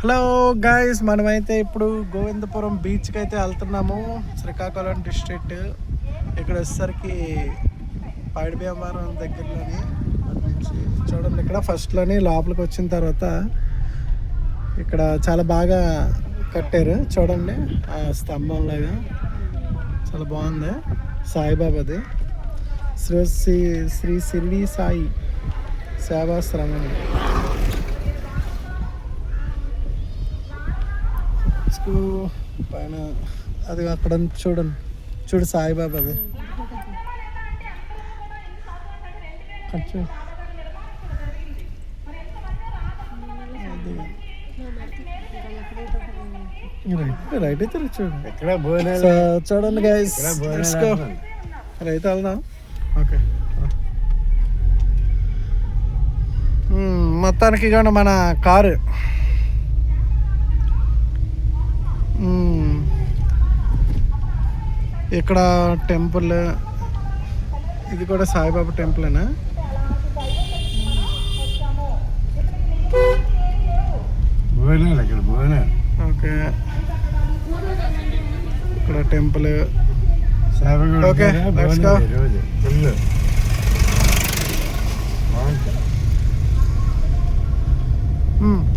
Hello guys, మనమైతే ఇప్పుడు గోవిందపురం బీచ్కి అయితే వెళ్తున్నాము. శ్రీకాకుళం డిస్ట్రిక్ట్. ఇక్కడ వచ్చేసరికి పైడి వ్యాపారం దగ్గరలోని నుంచి చూడండి. ఇక్కడ ఫస్ట్లోని లోపలికి వచ్చిన తర్వాత ఇక్కడ చాలా బాగా కట్టారు చూడండి. ఆ స్తంభం లాగా చాలా బాగుంది. సాయిబాబాది శ్రీ షిరిడి సాయి సేవాశ్రమం. పైన అది అక్కడ చూడు సాయిబాబాది. రైట్ అయితే చూడండి. చూడండి గైస్, రైట్ వెళ్దాం. ఓకే, మొత్తానికి ఇవ్వండి మన కారు. ఇక్కడ టెంపుల్, ఇది కూడా సాయిబాబా టెంపులేనా? ఓకే, ఇక్కడ టెంపుల్. Okay, let's go.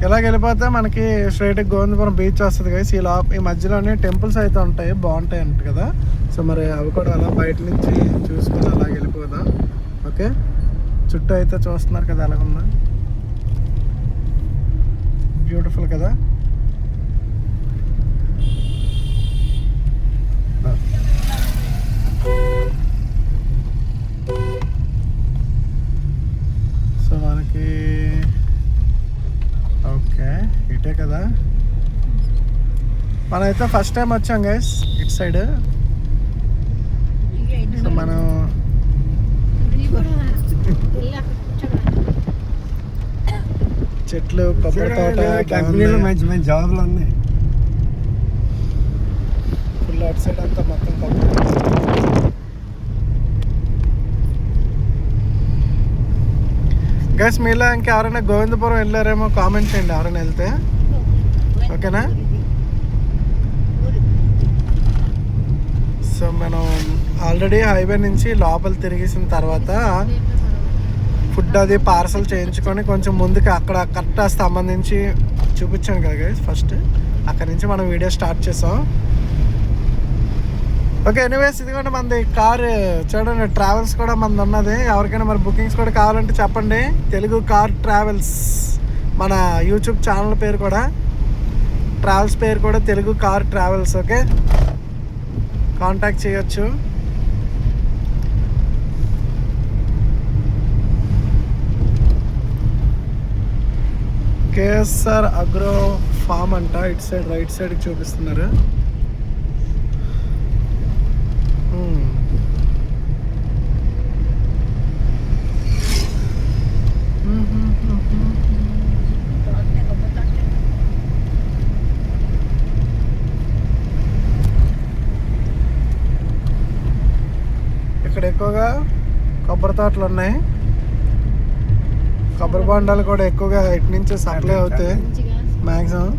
ఇలాగ వెళ్ళిపోతే మనకి స్ట్రైట్ గోవిందపురం బీచ్ వస్తుంది గైస్. ఈ మధ్యలోనే టెంపుల్స్ అయితే ఉంటాయి, బాగుంటాయి అంట కదా. సో మరి అవి కూడా అలా బయట నుంచి చూసుకొని అలాగ వెళ్ళిపోదాం. ఓకే, చుట్టూ అయితే చూస్తున్నారు కదా ఎలాగుందా, బ్యూటిఫుల్ కదా. సో మనకి ఓకే ఇటే కదా. మనమైతే ఫస్ట్ టైం వచ్చాం గైస్ ఇటు సైడ్. సో మనం చెట్లు, కొబ్బరి తోట, మంచి మంచి జాబులు ఉన్నాయి ఫుల్. అటు సైడ్ అంతా మొత్తం కొబ్బరి. గైస్, మీలో ఇంకెవరైనా గోవిందపురం వెళ్ళారేమో కామెంట్ చేయండి, ఎవరైనా వెళ్తే. ఓకేనా? సో మనం ఆల్రెడీ హైవే నుంచి లోపల తిరిగేసిన తర్వాత ఫుడ్ అది పార్సల్ చేయించుకొని కొంచెం ముందుకు అక్కడ కరెక్ట్ స్తంభం నుంచి చూపించాను కదా గైస్ ఫస్ట్. అక్కడ నుంచి మనం వీడియో స్టార్ట్ చేసాం. ఓకే, ఎనీవేస్ ఇదిగోండి మనది కార్ చూడండి. ట్రావెల్స్ కూడా మనది ఉన్నది. ఎవరికైనా మరి బుకింగ్స్ కూడా కావాలంటే చెప్పండి. తెలుగు కార్ ట్రావెల్స్, మన యూట్యూబ్ ఛానల్ పేరు కూడా, ట్రావెల్స్ పేరు కూడా Telugu car travels. Okay, contact చేయొచ్చు. కేఎస్ఆర్ అగ్రో ఫామ్ అంట. ఇటు సైడ్ రైట్ సైడ్కి చూపిస్తున్నారు. ఇక్కడ ఎక్కువగా కొబ్బరి తోటలు ఉన్నాయి. కొబ్బరి బొండాలు కూడా ఎక్కువగా ఇటు నుంచి సప్లై అవుతాయి మ్యాక్సిమం.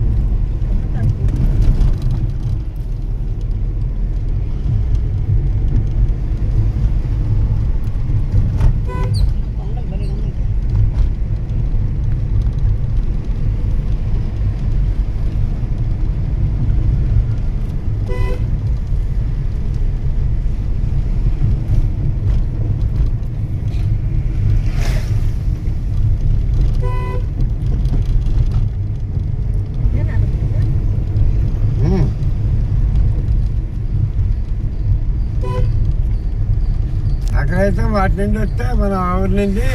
అక్కడైతే వాటి నుండి వస్తే మన ఊరి నుండి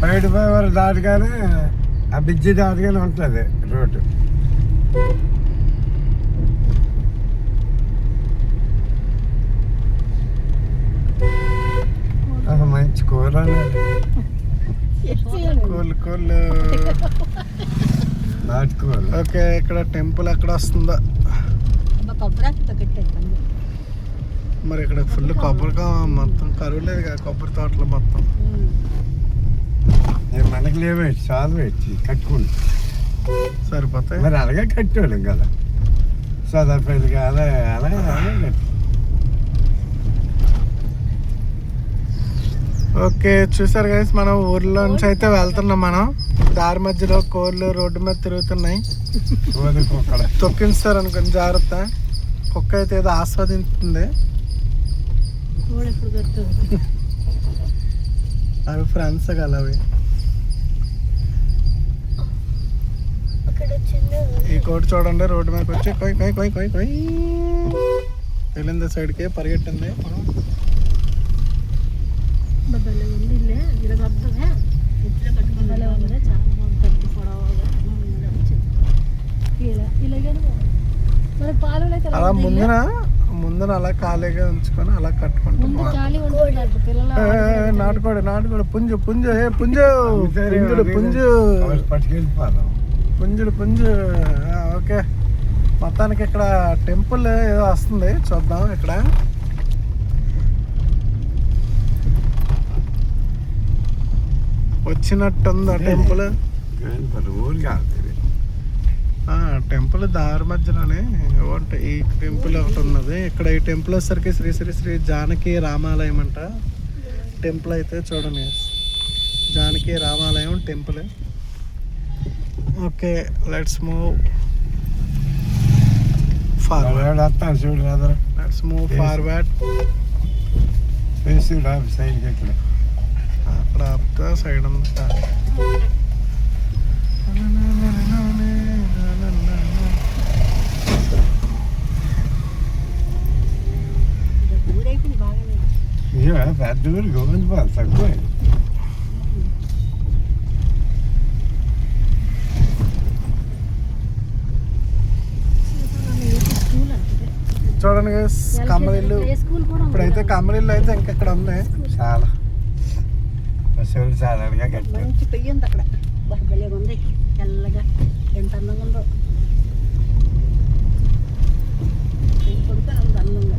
బయట పోయే దాటుగానే ఆ బ్రిడ్జి దాటుగానే ఉంటుంది రోడ్డు. ఒక మంచి కూర కోళ్ళు నాటుకోవాలి. ఓకే, ఇక్కడ టెంపుల్ ఎక్కడ వస్తుందా మరి? ఇక్కడ ఫుల్ కొబ్బరిగా మొత్తం కరువు లేదు కదా కొబ్బరి తోటలు మొత్తం. మనకి లేవేటి చాలా పెట్టి కట్టుకుంటాం. సరిపోతాయి. మరి అలాగే కట్టేవాళ్ళం కదా సోదరపల్లికి అలా అలా అలాగే కట్టి. ఓకే చూసారు గైస్, మనం ఊర్లో నుంచి అయితే వెళ్తున్నాం. మనం దారి మధ్యలో కోళ్ళు రోడ్డు మీద తిరుగుతున్నాయి. తొక్కిస్తారు అనుకోండి, జాగ్రత్త. కుక్క అయితే ఏదో ఆస్వాదిస్తుంది. అవి ఫ్రెండ్స్ కదా అవి. ఈ కోటి చూడండి రోడ్డు మీదకి వచ్చి కొయ్ కొయ్ కొయ్ కొయ్ కొయ్ వెళ్ళింది, సైడ్కి పరిగెట్టింది. అలా ముందున అలా ఖాళీగా ఉంచుకొని అలా కట్టుకుంటాం. నాటుకోడు పుంజు పుంజు పుంజు పుంజుడు పుంజు పుంజుడు పుంజు. ఓకే, మొత్తానికి ఇక్కడ టెంపుల్ ఏదో వస్తుంది, చూద్దాం. ఇక్కడ వచ్చినట్టుంది ఆ టెంపుల్. టెంపుల్ దారి మధ్యలోనే ఈ టెంపుల్ ఒకటి ఉన్నది. ఇక్కడ ఈ టెంపుల్ వచ్చేసరికి శ్రీ శ్రీ శ్రీ జానకి రామాలయం అంట. టెంపుల్ అయితే చూడండి, జానకి రామాలయం temple. Okay, let's move forward. Let's move forward. అక్కడ ఆపుతా, సైడ్ అంతా పెద్ద ఊరు గోవిందపాలు తక్కువ. చూడండి కమ్మరిల్లు. ఇప్పుడైతే కమ్మరిల్లు అయితే ఇంకెక్కడ ఉంది. చాలా పశువులు చాలా మంచి పెయ్యి ఉంది అక్కడ. భలే ఉంది, తెల్లగా ఎంత అందంగా ఉందో. కొడుకు ఉంది అందంగా.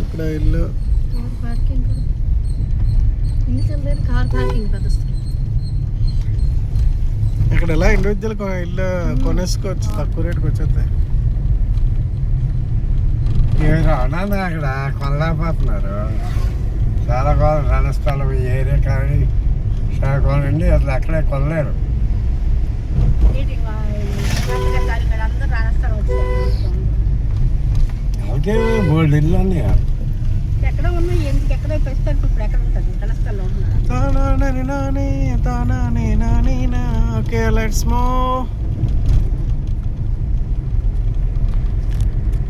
ఇక్కడ ఇల్లు పార్కింగ్, ఇల్లు కార్ పార్కింగ్ పదస్తుంది. ఇక్కడ ఎలా ఇండివిజువల్ ఇల్లు కొనేసుకోవచ్చు, తక్కువ రేటుకి వచ్చేస్తాయి. రానా అక్కడ కొనలేకపోతున్నారు. చాలా కోలం రణస్థలం ఈ ఏరియా కానీ శ్రీకాకుళం అండి, అసలు అక్కడే కొనలేరు. అయితే బోల్డ్ ఇల్లు అన్నీ ఎక్కడ ఉన్నాయి, ఎందుకు ఎక్కడ పెస్తారు. ఇప్పుడు ఎక్కడ ఉంటుంది రణస్థలంలో ఉన్నారు. Okay, let's move.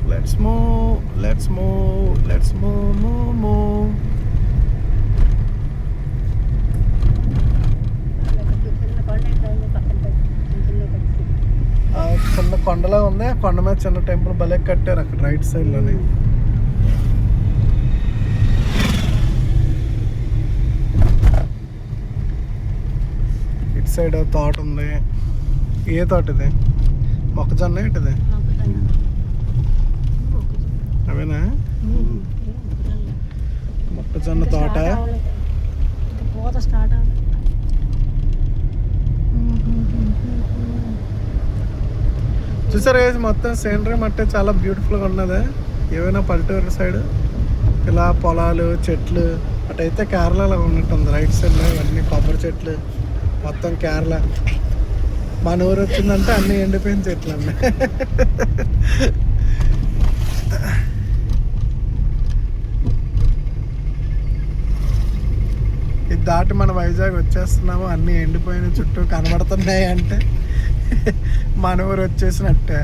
Let's move, let's move, let's move, move, move. చిన్న కొండలా ఉంది, కొండ మీద చిన్న టెంపుల్ భలే కట్టారు అక్కడ రైట్ సైడ్ లోనే. ఇటు సైడ్ తోట ఉంది. ఏ తోట ఇది? మొక్కజొన్న ఏంటిది? అవేనా మొక్కజొన్న తోట. చూసారు మొత్తం సీనరీ మట్టే చాలా బ్యూటిఫుల్గా ఉన్నది. ఏమైనా పల్లెటూరు సైడ్ ఇలా పొలాలు చెట్లు, అటైతే కేరళలో ఉన్నట్టుంది. రైట్ సైడ్లో ఇవన్నీ కొబ్బరి చెట్లు, మొత్తం కేరళ. మన ఊరు వచ్చిందంటే అన్నీ ఎండిపోయిన చెట్లు అన్నీ. ఇది దాటి మన వైజాగ్ వచ్చేస్తున్నాము, అన్నీ ఎండిపోయిన చుట్టూ కనబడుతున్నాయి అంటే మన ఊరు వచ్చేసినట్టే.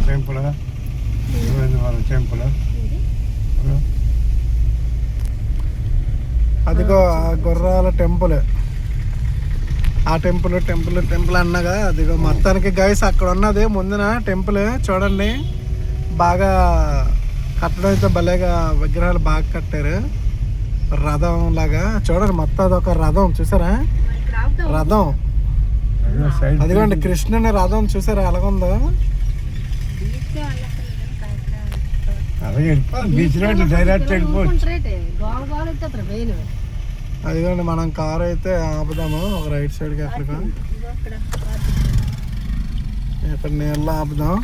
టెంపుల్ టెంపుల్ అదిగో గుర్రాల టెంపుల్. ఆ టెంపుల్ టెంపుల్ టెంపుల్ అన్నగా అదిగో మొత్తానికి గైస్ అక్కడ ఉన్నది ముందున టెంపుల్ చూడండి. బాగా కట్టడం అయితే భలేగా విగ్రహాలు బాగా కట్టారు. రథం లాగా చూడండి, మొత్తం అదొక రథం చూసారా, రథం. అదిగోండి కృష్ణుని రథం చూసారా ఎలాగుందో. అలాగే బీచ్ రోడ్ డైరెక్ట్ వెళ్ళిపోవచ్చు. అదిగోండి మనం కారు అయితే ఆపుదాము ఒక రైట్ సైడ్కి ఎక్కడికి, ఇక్కడ నీళ్ళు ఆపుదాం.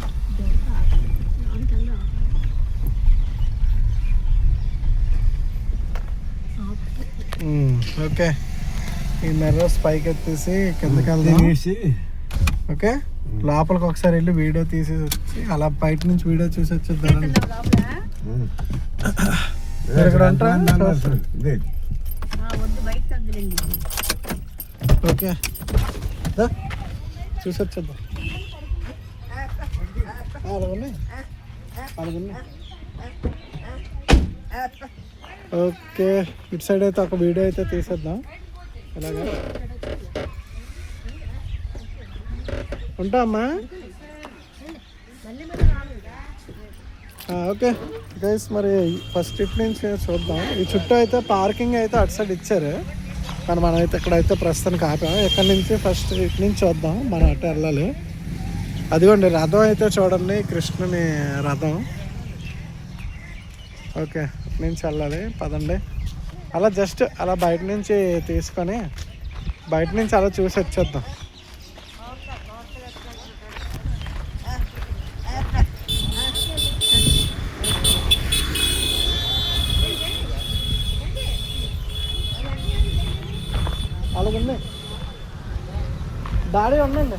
ఓకే, ఈ మిర్రర్స్ పైకి ఎత్తేసి కిందకి వెళ్దాం. ఓకే, లోపలికి ఒకసారి వెళ్ళి వీడియో తీసేసి వచ్చి అలా బయట నుంచి వీడియో చూసి వచ్చేద్దాం. ఓకే చూసి వచ్చేద్దాం. ఓకే, ఇటు సైడ్ అయితే ఒక వీడియో అయితే తీసేద్దాం. అలాగా ఉంటా అమ్మా. ఓకే గైస్, మరి ఫస్ట్ ఇటు నుంచి చూద్దాం. ఈ చుట్టూ అయితే పార్కింగ్ అయితే అటు సైడ్ ఇచ్చారు, కానీ మనం అయితే ఇక్కడైతే ప్రస్తుతానికి ఆపాం. ఇక్కడ నుంచి ఫస్ట్ ఇటు నుంచి చూద్దాం, మనం అటు వెళ్ళాలి. అదిగోండి రథం అయితే చూడండి, కృష్ణుని రథం. ఓకే, ఇటు నుంచి వెళ్ళాలి, పదండి. అలా జస్ట్ అలా బయట నుంచి తీసుకొని బయట నుంచి అలా చూసి వచ్చేద్దాం. అలాగండి డాడీ ఉండండి.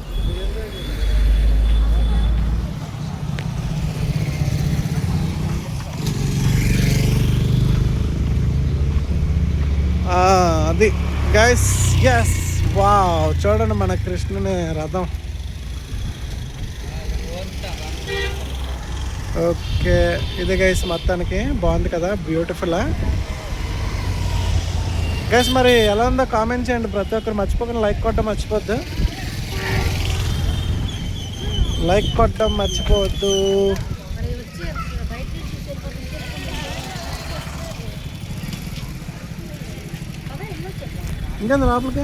అది గైస్, ఎస్ వావ్, చూడండి మన కృష్ణుని రథం. ఓకే, ఇది గైస్ మొత్తానికి బాగుంది కదా, బ్యూటిఫుల్ గైస్. మరి ఎలా ఉందో కామెంట్ చేయండి ప్రతి ఒక్కరు, మర్చిపోకుండా లైక్ కొట్టడం మర్చిపోద్దు, లైక్ కొట్టడం మర్చిపోవద్దు. ఇంకేంది లోపలికి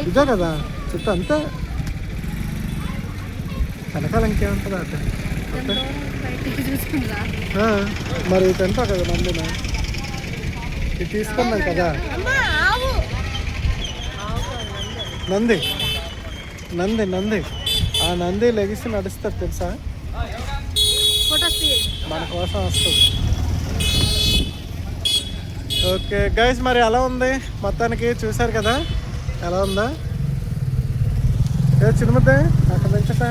ఇదే కదా చుట్టూ అంతే, వెనకాల ఇంకేముంటుంది అటు. మరి ఇటు అంటా కదా నందిన, ఇది తీసుకున్నాం కదా నంది నంది నంది. ఆ నంది లెగిసి నడుస్తుంది తెలుసా, మన కోసం వస్తుంది. ఓకే గైస్, మరి ఎలా ఉంది మొత్తానికి చూసారు కదా ఎలా ఉందా. ఏ చిన్నమద్దే అక్కడ నుంచా,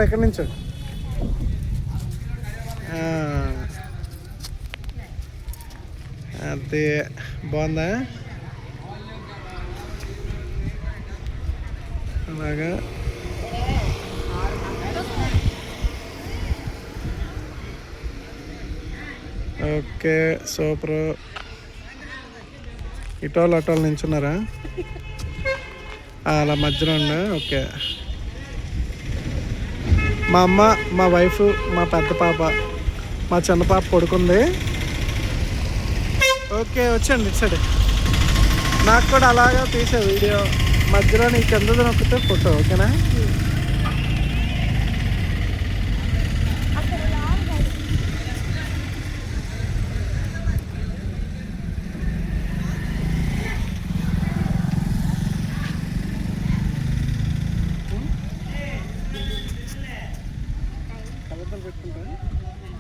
ఇక్కడ నుంచి అది బాగుందా అలాగా. Okay super. ఇటోళ్ళు అటోళ్ళు నించున్నారా అలా మధ్యలో ఉన్నా. ఓకే, మా అమ్మ, మా వైఫ్, మా పెద్ద పాప, మా చిన్న పాప పడుకుంది. ఓకే వచ్చండి ఇటు సైడ్, నాకు కూడా అలాగా తీసే వీడియో మధ్యలో నీ కింద నొక్కితే ఫోటో. ఓకేనా,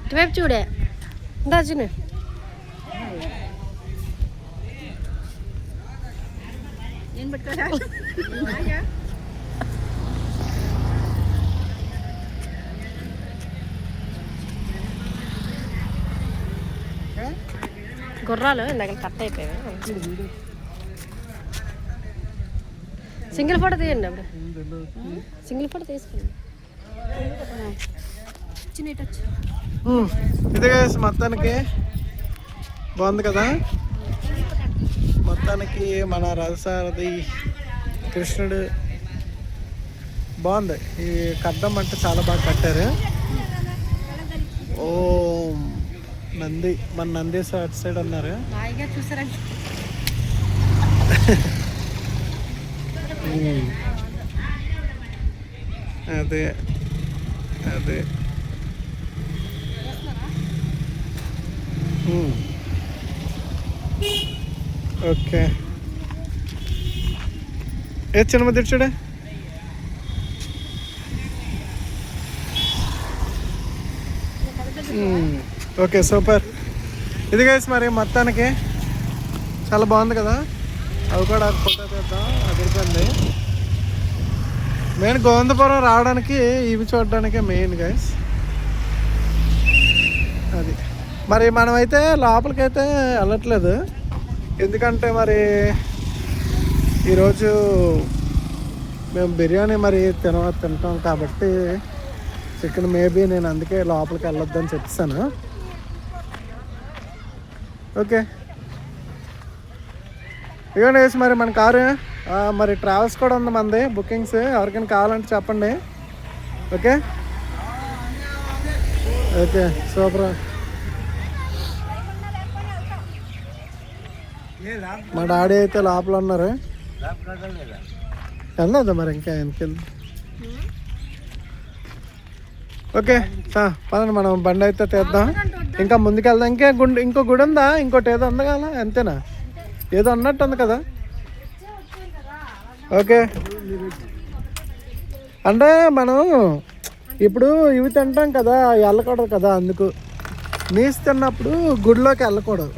ఇటువైపు చూడే దాచునే. నేను పెట్టుకోరా గుర్రాలు ఇందాక కట్ అయిపోయాయి. సింగిల్ ఫోటో తీయండి, అప్పుడు సింగిల్ ఫోటో తీసుకోండి. ఇది మొత్తానికి బాగుంది కదా. మొత్తానికి మన రథసారథి కృష్ణుడు బాగుంది. ఈ కడ్డం అంటే చాలా బాగా కట్టారు. ఓ నంది, మన నందీశ్వర అటు సైడ్ అన్నారు. అదే అదే ఓకే. ఏ చిన్న తెచ్చాడే. Okay super. ఇది గైస్ మరి మొత్తానికి చాలా బాగుంది కదా. అవి కూడా ఫోటో తీద్దాం. అదిరిపోయింది. మెయిన్ గోవిందపురం రావడానికి ఇవి చూడడానికి మెయిన్ గైస్ అది. మరి మనమైతే లోపలికైతే వెళ్ళట్లేదు, ఎందుకంటే మరి ఈరోజు మేము బిర్యానీ మరి తింటాం కాబట్టి చికెన్ మేబీ నేను అందుకే లోపలికి వెళ్ళొద్దని చెప్పాను. ఓకే ఇదిగోండి వేసి మరి మన కారు మరి ట్రావెల్స్ కూడా ఉంది మనది. బుకింగ్స్ ఎవరికైనా కావాలంటే చెప్పండి. Okay okay super. మా డాడీ అయితే లోపల ఉన్నారు. వెళ్ళదా మరి ఇంకా వెనకెళ్ళి. ఓకే పదండి మనం బండి అయితే తీద్దాం. ఇంకా ముందుకెళ్దాం. ఇంకో గుడి ఉందా? ఇంకోటి ఏదో ఉంది కదా, అంతేనా? ఏదో అన్నట్టు ఉంది కదా. ఓకే అంటే మనం ఇప్పుడు ఇవి తింటాం కదా, వెళ్ళకూడదు కదా, అందుకు నీసు తిన్నప్పుడు గుడిలోకి వెళ్ళకూడదు.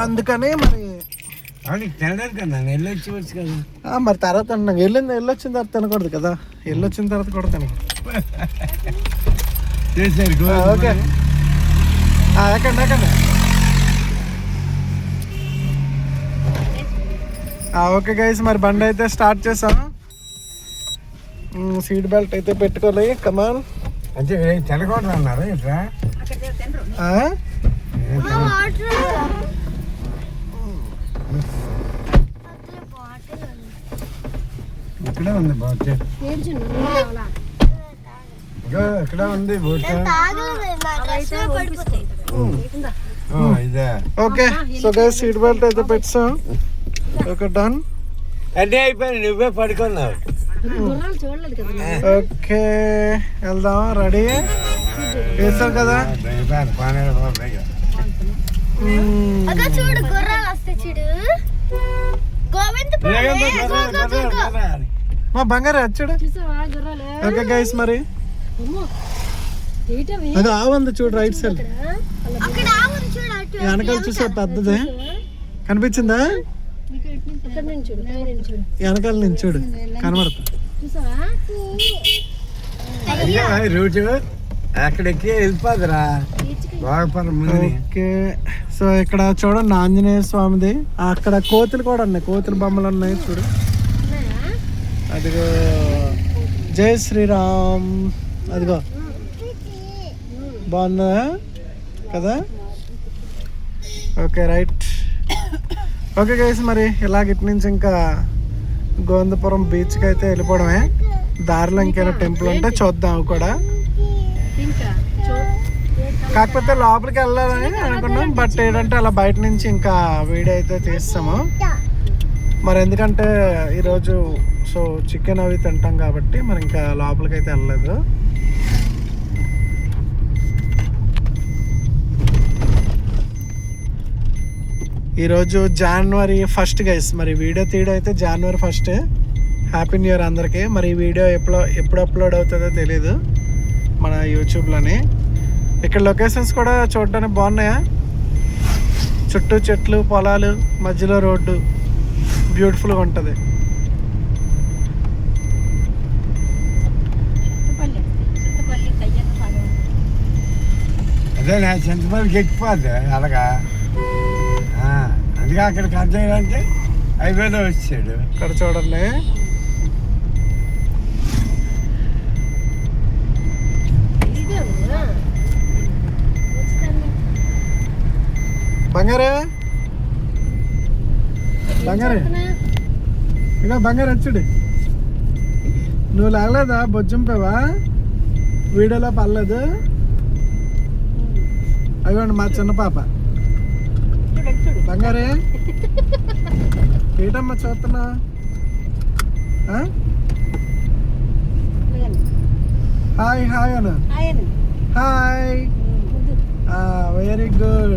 అందుకని మరి వెళ్ళొచ్చు కదా. మరి తర్వాత వెళ్ళొచ్చిన తర్వాత తినకూడదు కదా. వెళ్ళొచ్చిన తర్వాత కూడా తినకూడదు. ఓకే ఎక్కండి ఎక్కండి. ఓకే గైస్ మరి బండి అయితే స్టార్ట్ చేసాం. సీట్ బెల్ట్ అయితే పెట్టుకోవాలి. కమాన్. అంటే తినకూడదు అన్నారు ఇట్లా. ఇక్కడే ఉంది బోట్. ఇక్కడే ఉంది boat. Okay so guys seat belt అయితే పెట్టాం. Okay done. అన్నీ అయిపోయింది, నువ్వే పడుకున్నావు. ఓకే వెళ్దాం. రెడీ వేస్తాం కదా. మా బంగారు వచ్చాడు. ఓకే గైస్ మరి అది ఆవుంది చూడు రైట్ సైడ్ వెనకాల చూసా పెద్దది కనిపించిందా? వెనకాల నుంచి చూడు కనబడుతుంది. రూట్ అక్కడికి వెళ్ళిపోదురా. ఓకే సో ఇక్కడ చూడండి ఆంజనేయ స్వామిది. అక్కడ కోతులు కూడా ఉన్నాయి, కోతుల బొమ్మలు ఉన్నాయి చూడు. అదిగో జై శ్రీరామ్. అదిగో బాగుందా కదా. Okay right. ఓకే గైస్ మరి ఇలాగ ఇటు నుంచి ఇంకా గోవిందపురం బీచ్కి అయితే వెళ్ళిపోవడమే. దారిలో ఇంకేమైనా టెంపుల్ ఉంటే చూద్దాం కూడా. కాకపోతే లోపలికి వెళ్ళాలని అనుకున్నాం, బట్ ఏంటంటే అలా బయట నుంచి ఇంకా వీడియో అయితే తీస్తాము. మరి ఎందుకంటే ఈరోజు సో చికెన్ అవి తింటాం కాబట్టి మరి ఇంకా లోపలికి అయితే వెళ్ళలేదు. ఈరోజు January 1 గైస్. మరి వీడియో తీయడం అయితే January 1. హ్యాపీ న్యూ ఇయర్ అందరికీ. మరి ఈ వీడియో ఎప్పుడు అప్లోడ్ అవుతుందో తెలీదు మన యూట్యూబ్లోని. ఇక్కడ లొకేషన్స్ కూడా చూడడానికి బాగున్నాయా. చుట్టూ చెట్లు, పొలాలు, మధ్యలో రోడ్డు, బ్యూటిఫుల్గా ఉంటుంది. అదే నా చింతపల్లికి ఎక్కిపోద్ది అలాగా. అందుకే అక్కడికి అర్థంటే హైవేలో వచ్చాడు. ఇక్కడ చూడండి బంగారే. బంగారే ఇక బంగారు వచ్చుడు. నువ్వు లాగలేదా బొజ్జంపేవా వీడియోలో పర్లేదు. అదిగోండి మా చిన్న పాప బంగారే. ఏంటమ్మా చూస్తున్నా? హాయ్ హాయ్ అను. హాయ్. Very good.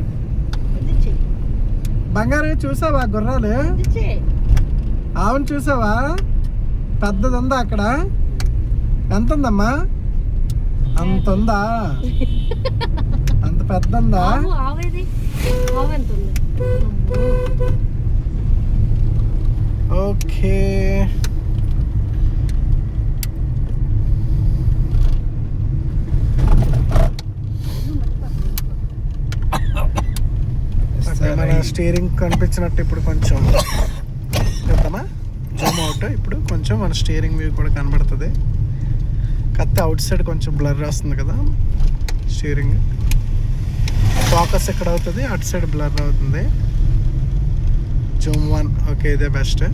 బంగారు చూసావా గుర్రాలు? ఆవును చూసావా? పెద్దది ఉందా అక్కడ? ఎంత ఉందమ్మా? అంత ఉందా? అంత పెద్ద ఉందా? ఓకే. మన స్టీరింగ్ కనిపించినట్టు ఇప్పుడు కొంచెం చెప్తామా జూమ్ అవుట్. ఇప్పుడు కొంచెం మన స్టీరింగ్ వ్యూ కూడా కనబడుతుంది. కత్తి అవుట్ సైడ్ కొంచెం బ్లర్ వస్తుంది కదా స్టీరింగ్. ఫోకస్ ఎక్కడ అవుతుంది? అటు సైడ్ బ్లర్ అవుతుంది. జూమ్ 1 ఓకే, ఇదే బెస్ట్.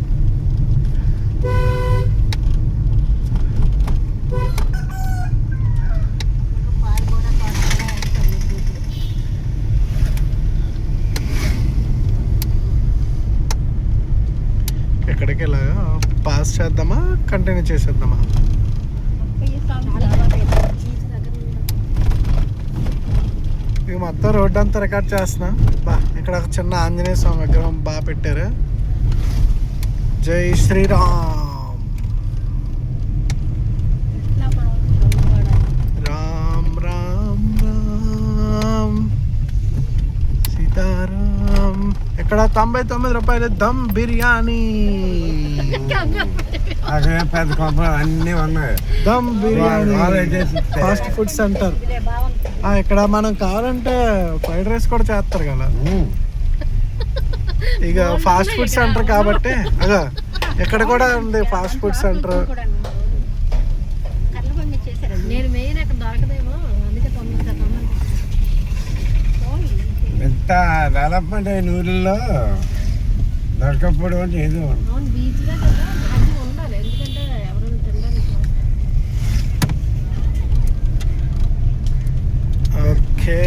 ఎక్కడికి ఇలా పాస్ చేద్దామా కంటిన్యూ చేసేద్దామా? ఇక మొత్తం రోడ్డు అంతా రికార్డ్ చేస్తున్నా. బా ఇక్కడ ఒక చిన్న ఆంజనేయ స్వామి విగ్రహం బాగా పెట్టారు. జై శ్రీరామ్. రామ్ రామ్ రామ్ సీతారాం. ఇక్కడ 99 రూపాయలు దమ్ బిర్యానీ. అక్కడ పెద్ద కొంపలు అన్నీ ఉన్నాయి. Dum biryani fast food centre. ఇక్కడ మనం కావాలంటే ఫ్రైడ్ రైస్ కూడా చేస్తారు కదా. ఇక ఫాస్ట్ ఫుడ్ సెంటర్ కాబట్టి అగా ఇక్కడ కూడా ఉంది ఫాస్ట్ ఫుడ్ సెంటర్. ఎంత డెవలప్మెంట్ అయిన ఊళ్ళో దొరకప్పుడు అంటే ఏదో ఓకే.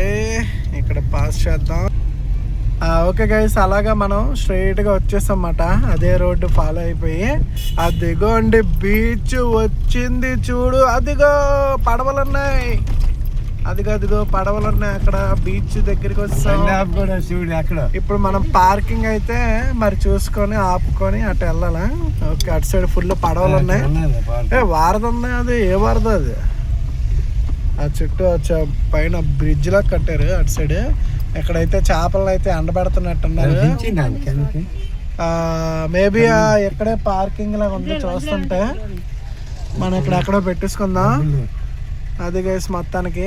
ఇక్కడ పాస్ చేద్దాం. ఓకే గైస్, అలాగా మనం స్ట్రైట్గా వచ్చేసామన్నమాట. అదే రోడ్డు ఫాలో అయిపోయి అదిగోండి బీచ్ వచ్చింది చూడు. అదిగో పడవలు ఉన్నాయి. అదిగో పడవలు ఉన్నాయి అక్కడ బీచ్ దగ్గరికి వస్తాం. అక్కడ ఇప్పుడు మనం పార్కింగ్ అయితే మరి చూసుకొని ఆపుకొని అటు వెళ్ళాలా. ఓకే, అటు సైడ్ ఫుల్ పడవలు ఉన్నాయి. వారద ఉంది. అది ఏ వారద? అది ఆ చుట్టూ పైన బ్రిడ్జ్ లా కట్టారు అటు సైడ్. ఎక్కడైతే చేపలను అయితే ఎండబెడుతున్నట్టున్నారు. మేబీ ఎక్కడే పార్కింగ్ లాగా ఉందో చూస్తుంటే మనం ఇక్కడ ఎక్కడో పెట్టేసుకుందాం. అది గైస్ మొత్తానికి